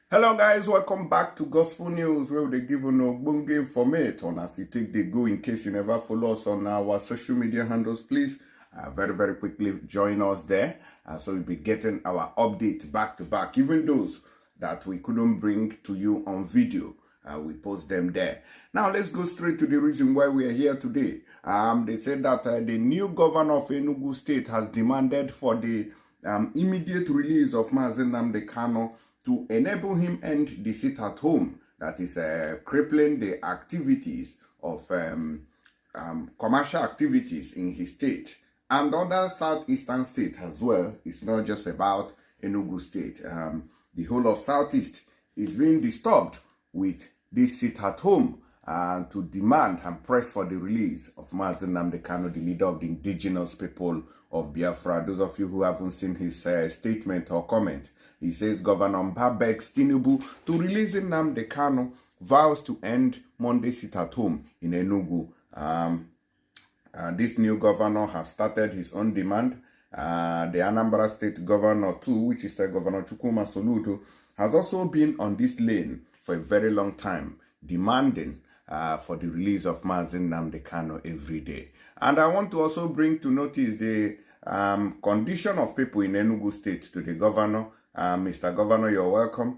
Hello guys, welcome back to Gospel News, where they give you no bunge information as you take the go. In case you never follow us on our social media handles, please very quickly join us there. So we'll be getting our update back to back, even those that we couldn't bring to you on video. We post them there. Now let's go straight to the reason why we are here today. They said that the new governor of Enugu state has demanded for the immediate release of Nnamdi Kanu to enable him end the sit-at-home that is crippling the activities of commercial activities in his state and other southeastern states as well. It's not just about Enugu state. The whole of southeast is being disturbed with this sit-at-home to demand and press for the release of Nnamdi Kanu, the leader of the indigenous people of Biafra. Those of you who haven't seen his statement or comment, he says Governor Mba begs Tinubu to release Nnamdi Kanu, vows to end Monday sit-at-home in Enugu. This new governor has started his own demand. The Anambra State Governor too, which is Governor Chukwuma Soludo, has also been on this lane for a very long time, demanding for the release of Nnamdi Kanu every day. And I want to also bring to notice the condition of people in Enugu State to the governor. Mr. Governor, you're welcome.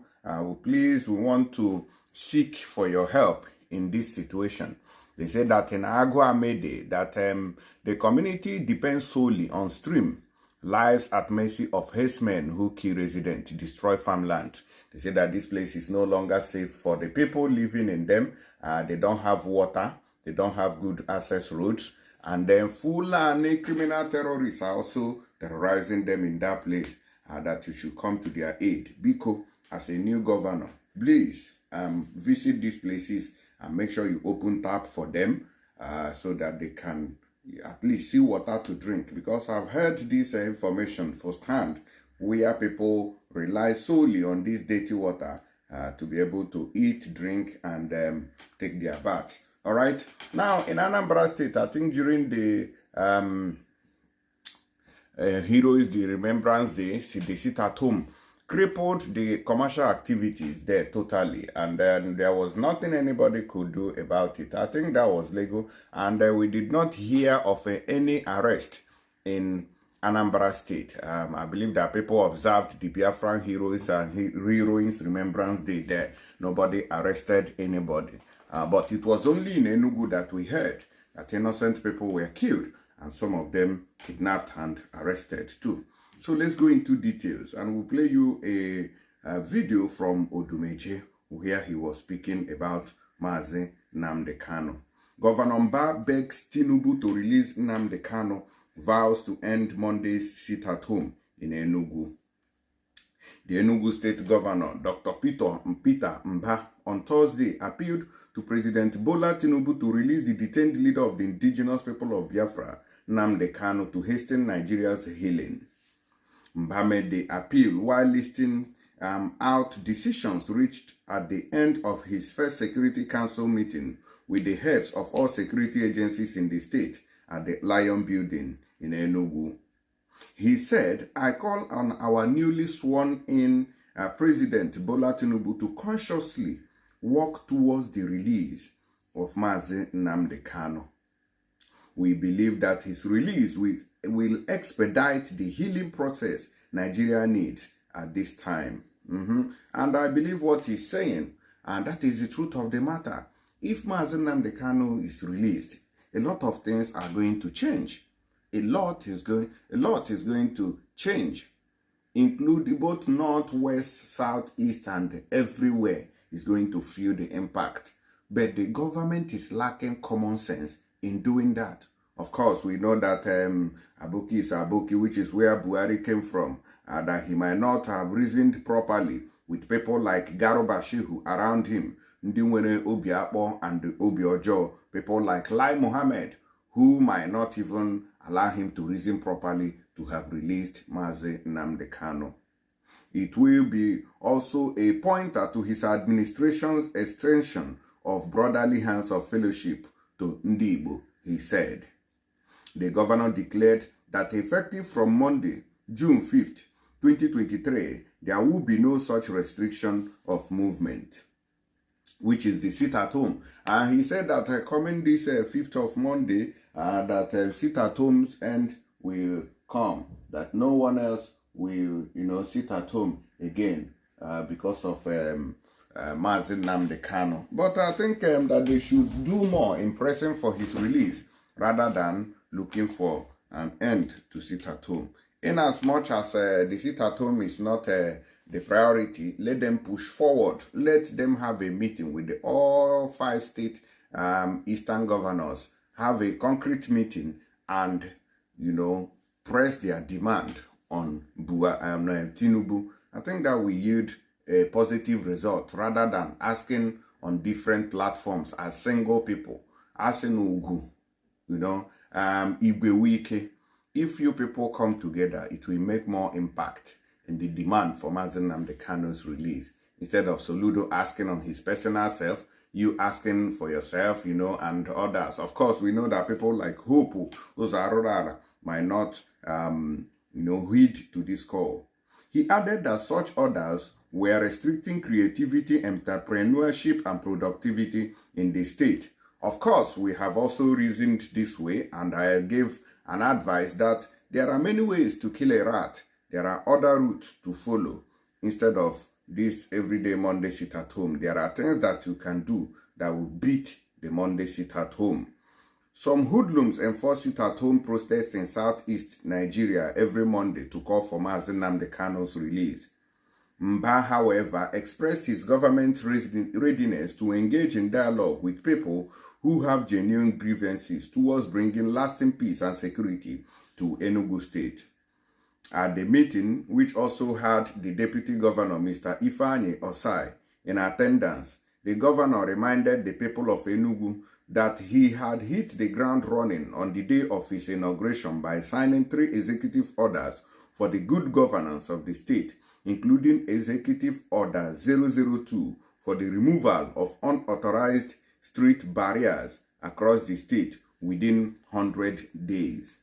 We want to seek for your help in this situation. They said that in Agua Mede, that the community depends solely on stream, lives at mercy of herdsmen who kill residents, destroy farmland. They say that this place is no longer safe for the people living in them. They don't have water, they don't have good access roads, and then Fulani criminal terrorists are also terrorizing them in that place. That you should come to their aid. Biko, as a new governor, please visit these places and make sure you open tap for them so that they can at least see water to drink. Because I've heard this information firsthand, where people rely solely on this dirty water to be able to eat, drink, and take their baths. All right. Now, in Anambra State, I think during the Heroes, the Remembrance Day, the sit-at-home crippled the commercial activities there totally, and then there was nothing anybody could do about it. I think that was legal, and we did not hear of any arrest in Anambra State. I believe that people observed the Biafran Heroes and Heroines Remembrance Day there. Nobody arrested anybody. But it was only in Enugu that we heard that innocent people were killed, and some of them kidnapped and arrested too. So let's go into details, and we'll play you a video from Odumeje where he was speaking about Nnamdi Kanu. Governor Mba begs Tinubu to release Nnamdi Kanu, vows to end Monday's sit-at-home in Enugu. The Enugu State Governor, Dr. Peter Mba, on Thursday appealed to President Bola Tinubu to release the detained leader of the indigenous people of Biafra, Nnamdi Kanu, to hasten Nigeria's healing. Mba made the appeal while listing out decisions reached at the end of his first Security Council meeting with the heads of all security agencies in the state at the Lion Building in Enugu. He said, "I call on our newly sworn-in President Bola Tinubu to consciously work towards the release of Nnamdi Kanu. We believe that his release will expedite the healing process Nigeria needs at this time." And I believe what he's saying, and that is the truth of the matter. If Nnamdi Kanu is released, a lot of things are going to change. A lot is going to change, including both north, west, south, east, and everywhere is going to feel the impact. But the government is lacking common sense in doing that. Of course, we know that Aboki is Aboki, which is where Buhari came from, that he might not have reasoned properly with people like Garuba Shehu around him, Ndiwere Obiakpo and Obiojo, people like Lai Mohammed, who might not even allow him to reason properly to have released Nnamdi Kanu. It will be also a pointer to his administration's extension of brotherly hands of fellowship to Ndibo, he said. The governor declared that effective from Monday, June 5th, 2023, there will be no such restriction of movement, which is the sit at home. And he said that coming this 5th of Monday, that sit at home's end will come, that no one else will, sit at home again because of Nnamdi Kanu. But I think that they should do more in pressing for his release rather than looking for an end to sit at home. In as much as the sit at home is not the priority, let them push forward. Let them have a meeting with all 5 state eastern governors, have a concrete meeting and, press their demand on Tinubu. I think that will yield a positive result rather than asking on different platforms as single people, as Enugu, Igwe. If you people come together, it will make more impact in the demand for Nnamdi Kanu's release. Instead of Soludo asking on his personal self, you asking for yourself, and others. Of course, we know that people like Hope Uzarora might not, heed to this call. He added that such orders were restricting creativity, entrepreneurship, and productivity in the state. Of course, we have also reasoned this way, and I gave an advice that there are many ways to kill a rat. There are other routes to follow. Instead of this everyday Monday sit at home, there are things that you can do that will beat the Monday sit at home. Some hoodlums enforce sit at home protests in southeast Nigeria every Monday to call for Nnamdi Kanu's release. Mba, however, expressed his government's readiness to engage in dialogue with people who have genuine grievances towards bringing lasting peace and security to Enugu State. At the meeting, which also had the Deputy Governor, Mr. Ifeanyi Osai, in attendance, the governor reminded the people of Enugu that he had hit the ground running on the day of his inauguration by signing 3 executive orders for the good governance of the state, including Executive Order 002 for the removal of unauthorized street barriers across the state within 100 days.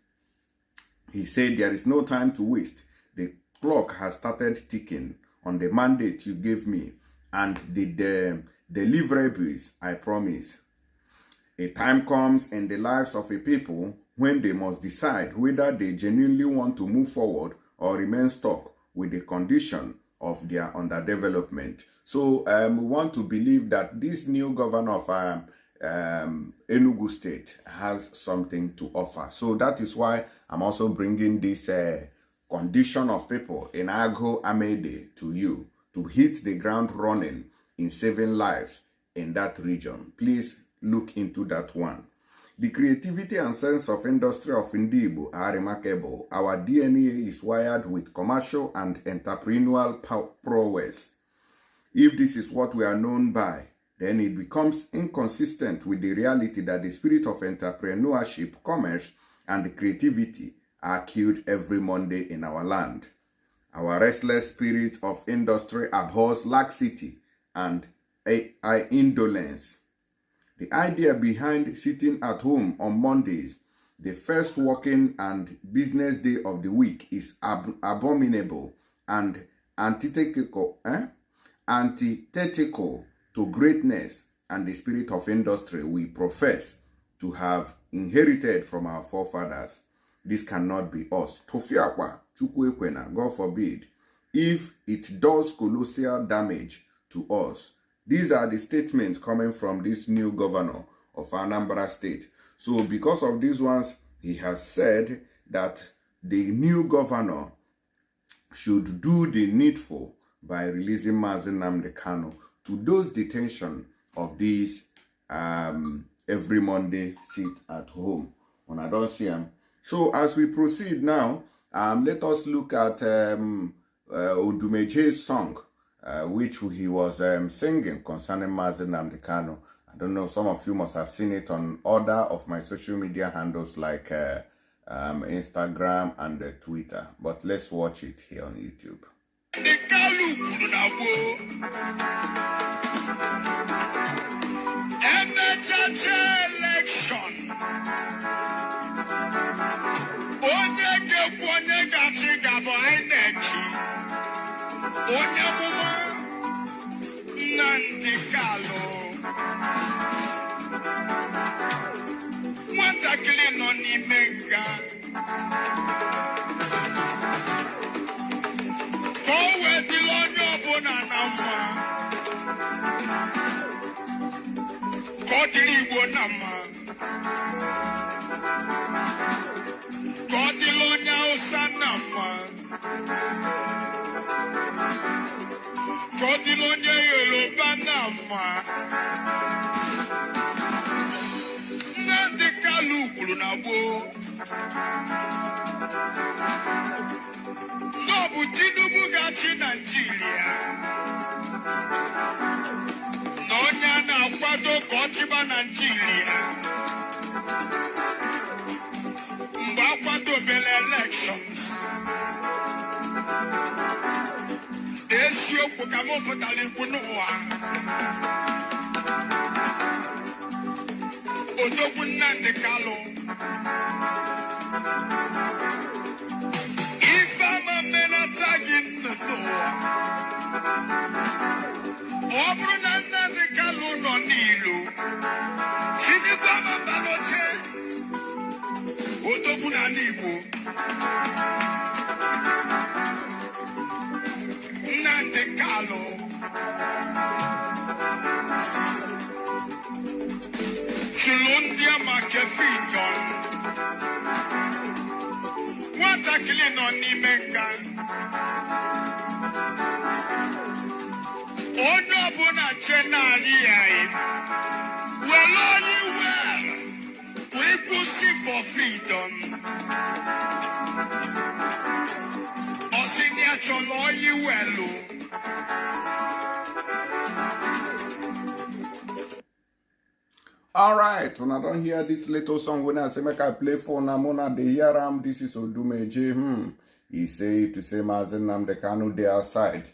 He said there is no time to waste. The clock has started ticking on the mandate you gave me and the deliverables I promise. A time comes in the lives of a people when they must decide whether they genuinely want to move forward or remain stuck with the condition of their underdevelopment. So we want to believe that this new governor of Enugu State has something to offer. So that is why I'm also bringing this condition of people in Agho Amede to you to hit the ground running in saving lives in that region. Please look into that one. The creativity and sense of industry of Ndibo are remarkable. Our DNA is wired with commercial and entrepreneurial prowess. If this is what we are known by, then it becomes inconsistent with the reality that the spirit of entrepreneurship, commerce, and creativity are killed every Monday in our land. Our restless spirit of industry abhors laxity and indolence. The idea behind sitting at home on Mondays, the first working and business day of the week, is abominable and antithetical to greatness and the spirit of industry we profess to have inherited from our forefathers. This cannot be us. Tofiakwa, Chukwuekwena, God forbid, if it does colossal damage to us. These are the statements coming from this new governor of Anambra State. So because of these ones, he has said that the new governor should do the needful by releasing Nnamdi Kanu to those detention of these every Monday sit at home. When I don't see him. So as we proceed now, let us look at Odumeje's song, which he was singing concerning Nnamdi Kanu. I don't know, some of you must have seen it on other of my social media handles like Instagram and Twitter. But let's watch it here on YouTube. Onyamuma Nnamdi Kanu nwatakịrị nọ n'ime nga ka o wee dịrị onye ọbụla na mma ka ọ dịrị Igbo na mma ka ọ dịrị onye Hausa na mma ka ọ dịrị onye Yoruba na mma. Nnamdi Kanu kwuru na gboo na ọ bụ Tinubu ga-achị Naịjirịa na onye a na-akwado ka ọ chịba Naịjirịa mgbe akwadobere elections. Eziokwu ka m pụtara ikwu n'ụwa odogwu Nnamdi Kanu ife ama mmenata gị n'ụwa ọ bụrụ na Nnamdi Kanu nọ n'ilo Tinubu ama mbaloche odogwu n'ala Igbo. Nnamdi Kanu chụrụ ndị amaka fiton nwatakịrị nọ n'ime nga onye ọbụla che narị ya were onye wel wee kwụsị for freedom. Ọsịnị achọrọ onye welu. All right, when I don't hear this little song, when I say make I play for Namona, they hear this is Odumeje. He say to say Mazen Nnamdi Kanu they outside.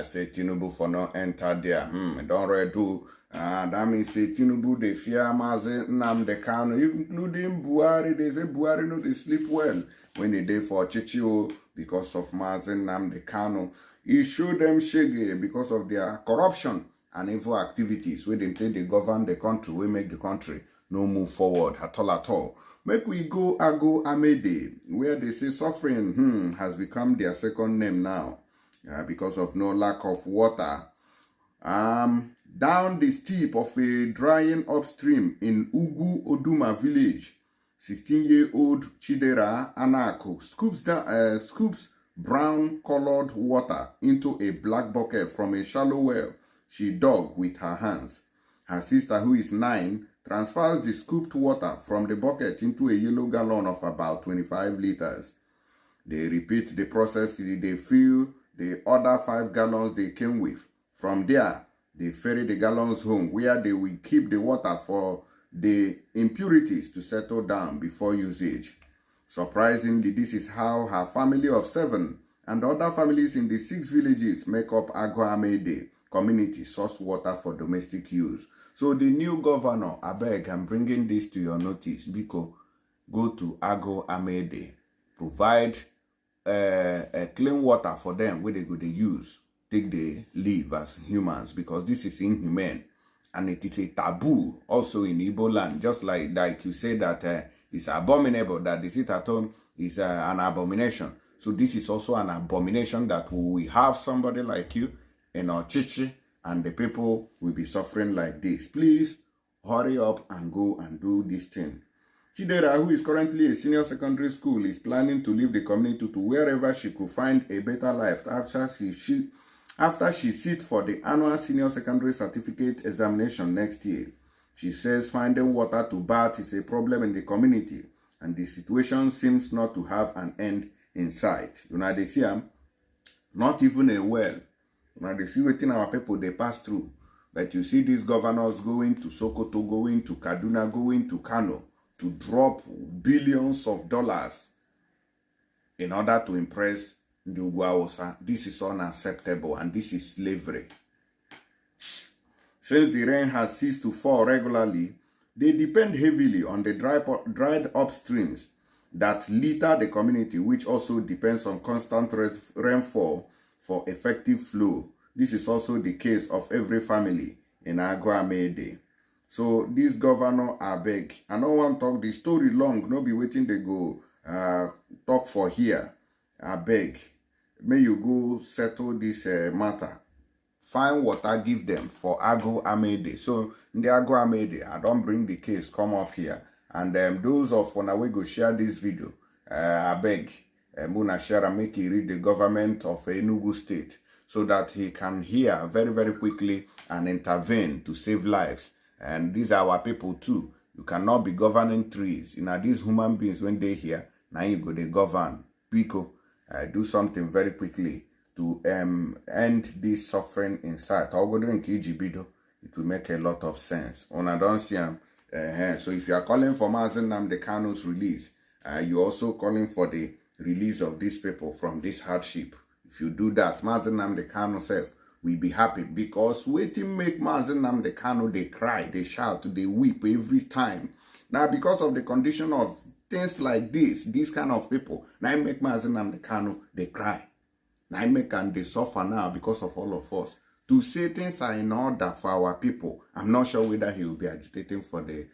Say Tinubu for no enter there. Don't ready do. That means say Tinubu they fear Mazen Nnamdi Kanu, including Buhari. They say Buhari no they sleep well when they day for Chichio because of Mazen Nnamdi Kanu. He show them shaggy because of their corruption and evil activities where they take they govern the country, we make the country no move forward at all at all. Make we go Ago Amede, where they say suffering has become their second name now because of no lack of water. Down the steep of a drying upstream in Ugu Oduma village, 16-year-old Chidera Anako scoops brown colored water into a black bucket from a shallow well she dug with her hands. Her sister, who is 9, transfers the scooped water from the bucket into a yellow gallon of about 25 liters. They repeat the process till they fill the other 5 gallons they came with. From there, they ferry the gallons home where they will keep the water for the impurities to settle down before usage. Surprisingly, this is how her family of 7 and other families in the 6 villages make up Ago Amede community source water for domestic use. So the new governor, I beg, I'm bringing this to your notice because go to Ago Amede, provide clean water for them where they go to use, take the live as humans because this is inhumane and it is a taboo also in Igbo land. Just like you say that it's abominable that the sit at home is an abomination. So this is also an abomination that we have somebody like you in our chichi and the people will be suffering like this. Please hurry up and go and do this thing. Chidera, who is currently a senior secondary school, is planning to leave the community to wherever she could find a better life after she sits for the annual senior secondary certificate examination next year. She says finding water to bath is a problem in the community and the situation seems not to have an end in sight. You know, they see not even a well. Now they see what our people they pass through. But you see these governors going to Sokoto, going to Kaduna, going to Kano to drop billions of dollars in order to impress the Ugwaosa. This is unacceptable and this is slavery. Since the rain has ceased to fall regularly, they depend heavily on the dried up streams that litter the community, which also depends on constant rainfall for effective flow. This is also the case of every family in Agwamede. So this governor, abeg, I don't want to talk the story long, no be waiting they go talk for here. Abeg, may you go settle this matter. Find water, give them for Agro Amede. So in the Agro Amede, I don't bring the case, come up here. And those of when we go share this video, I beg, Muna share and make it read the government of Enugu state so that he can hear very, very quickly and intervene to save lives. And these are our people too. You cannot be governing trees. You know, these human beings, when they here, now you go, they govern. Pico, do something very quickly to end this suffering inside. I'll go drink Ijibido. It will make a lot of sense. Una don't see him. So if you are calling for Nnamdi Kanu's release, you're also calling for the release of these people from this hardship. If you do that, Nnamdi Kanu self will be happy, because waiting make Nnamdi Kanu, they cry, they shout, they weep every time. Now, because of the condition of things like this kind of people, now make Nnamdi Kanu, they cry. Now make and they suffer now because of all of us. To say things are in order for our people, I'm not sure whether he will be agitating for the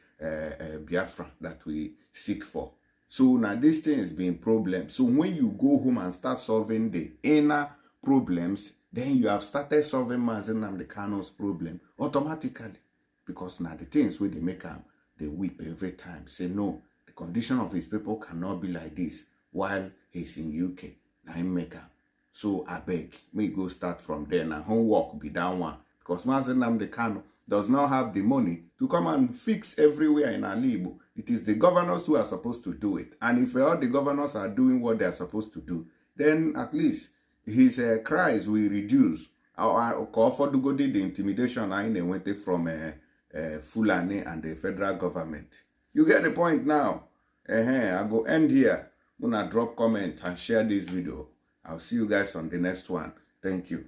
Biafra that we seek for. So now this thing is being problem. So when you go home and start solving the inner problems, then you have started solving Nnamdi Kanu's problem automatically. Because now the things where they make them, they weep every time. Say no, the condition of his people cannot be like this while he's in UK. Now he make them. So I beg, may go start from there. Now homework be that one. Because Nnamdi Kanu does not have the money to come and fix everywhere in Alibo. It is the governors who are supposed to do it. And if all the governors are doing what they are supposed to do, then at least his cries will reduce. For the intimidation I went from Fulani and the federal government. You get the point now. I go end here. I'm gonna drop comment and share this video. I'll see you guys on the next one. Thank you.